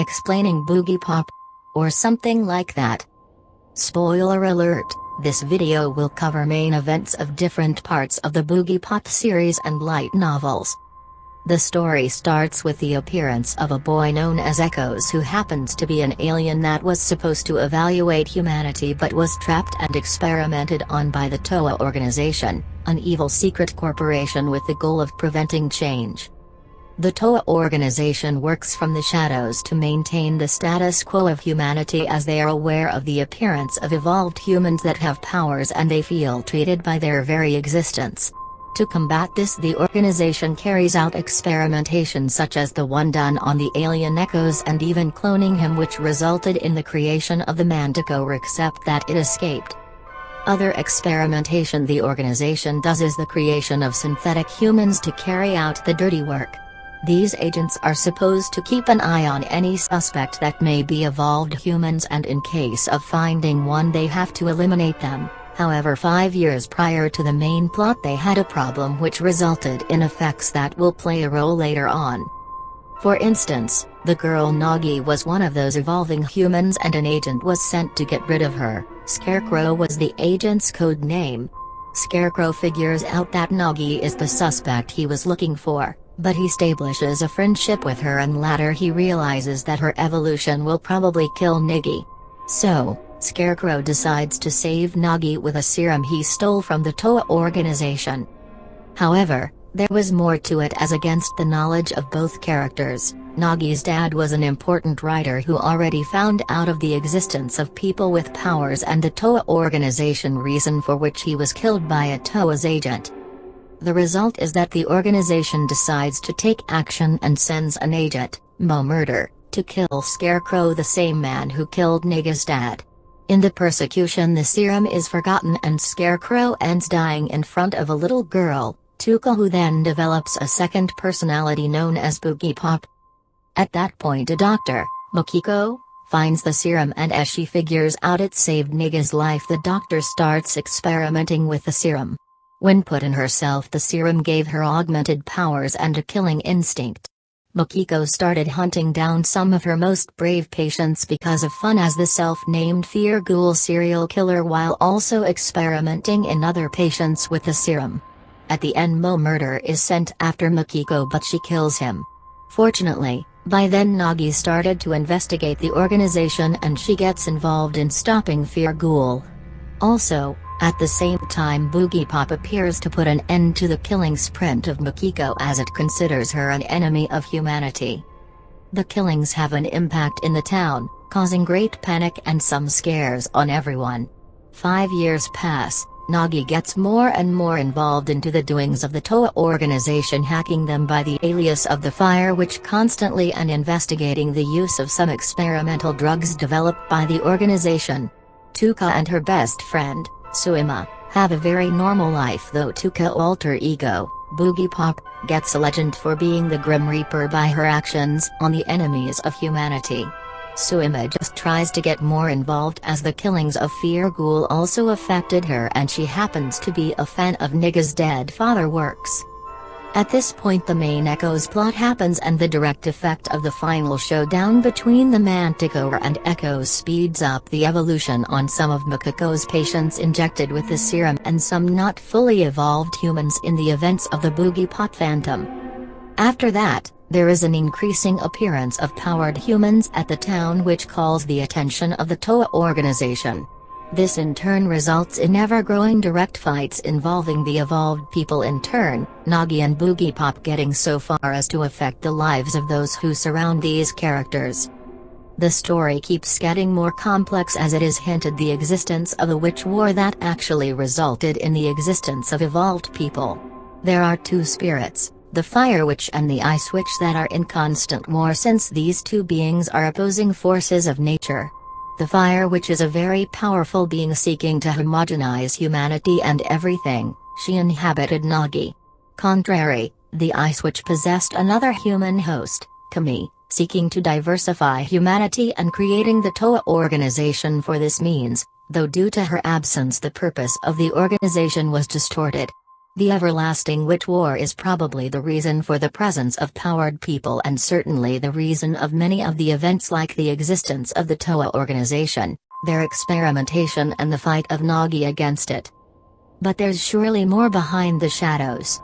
explaining Boogiepop. Or something like that. Spoiler alert, this video will cover main events of different parts of the Boogiepop series and light novels. The story starts with the appearance of a boy known as Echoes, who happens to be an alien that was supposed to evaluate humanity but was trapped and experimented on by the TOA organization, an evil secret corporation with the goal of preventing change. The TOA organization works from the shadows to maintain the status quo of humanity, as they are aware of the appearance of evolved humans that have powers and they feel treated by their very existence. To combat this, the organization carries out experimentation such as the one done on the alien Echoes and even cloning him, which resulted in the creation of the Manticore, except that it escaped. Other experimentation the organization does is the creation of synthetic humans to carry out the dirty work. These agents are supposed to keep an eye on any suspect that may be evolved humans, and in case of finding one they have to eliminate them. However, 5 years prior to the main plot they had a problem which resulted in effects that will play a role later on. For instance, the girl Nagi was one of those evolving humans and an agent was sent to get rid of her. Scarecrow was the agent's code name. Scarecrow figures out that Nagi is the suspect he was looking for, but he establishes a friendship with her and later he realizes that her evolution will probably kill Nagi. So, Scarecrow decides to save Nagi with a serum he stole from the TOA organization. However, there was more to it, as against the knowledge of both characters, Nagi's dad was an important writer who already found out of the existence of people with powers and the TOA organization, reason for which he was killed by a TOA's agent. The result is that the organization decides to take action and sends an agent, Mo Murder, to kill Scarecrow, the same man who killed Nagi's dad. In the persecution the serum is forgotten and Scarecrow ends dying in front of a little girl, Tuka, who then develops a second personality known as Boogiepop. At that point a doctor, Makiko, finds the serum, and as she figures out it saved Nagi's life, the doctor starts experimenting with the serum. When put in herself, the serum gave her augmented powers and a killing instinct. Makiko started hunting down some of her most brave patients because of fun as the self-named Fear Ghoul serial killer, while also experimenting in other patients with the serum. At the end Mo Murder is sent after Makiko, but she kills him. Fortunately, by then Nagi started to investigate the organization and she gets involved in stopping Fear Ghoul. Also, at the same time Boogiepop appears to put an end to the killing sprint of Makiko, as it considers her an enemy of humanity. The killings have an impact in the town, causing great panic and some scares on everyone. 5 years pass, Nagi gets more and more involved into the doings of the TOA organization, hacking them by the alias of the Fire Witch constantly and investigating the use of some experimental drugs developed by the organization. Tuka and her best friend, Suima, have a very normal life, though Tuka alter ego, Boogiepop, gets a legend for being the Grim Reaper by her actions on the enemies of humanity. Suima just tries to get more involved as the killings of Fear Ghoul also affected her, and she happens to be a fan of Nagi's dead father works. At this point the main Echoes plot happens and the direct effect of the final showdown between the Manticore and Echoes speeds up the evolution on some of Makiko's patients injected with the serum and some not fully evolved humans in the events of the Boogiepop Phantom. After that, there is an increasing appearance of powered humans at the town, which calls the attention of the TOA organization. This in turn results in ever-growing direct fights involving the evolved people, in turn, Nagi and Boogiepop getting so far as to affect the lives of those who surround these characters. The story keeps getting more complex as it is hinted the existence of a witch war that actually resulted in the existence of evolved people. There are two spirits, the Fire Witch and the Ice Witch, that are in constant war since these two beings are opposing forces of nature. The Fire Witch is a very powerful being seeking to homogenize humanity and everything. She inhabited Nagi. Contrary, the Ice Witch possessed another human host, Kami, seeking to diversify humanity and creating the TOA organization for this means, though due to her absence the purpose of the organization was distorted. The everlasting witch war is probably the reason for the presence of powered people and certainly the reason of many of the events like the existence of the TOA organization, their experimentation and the fight of Nagi against it. But there's surely more behind the shadows.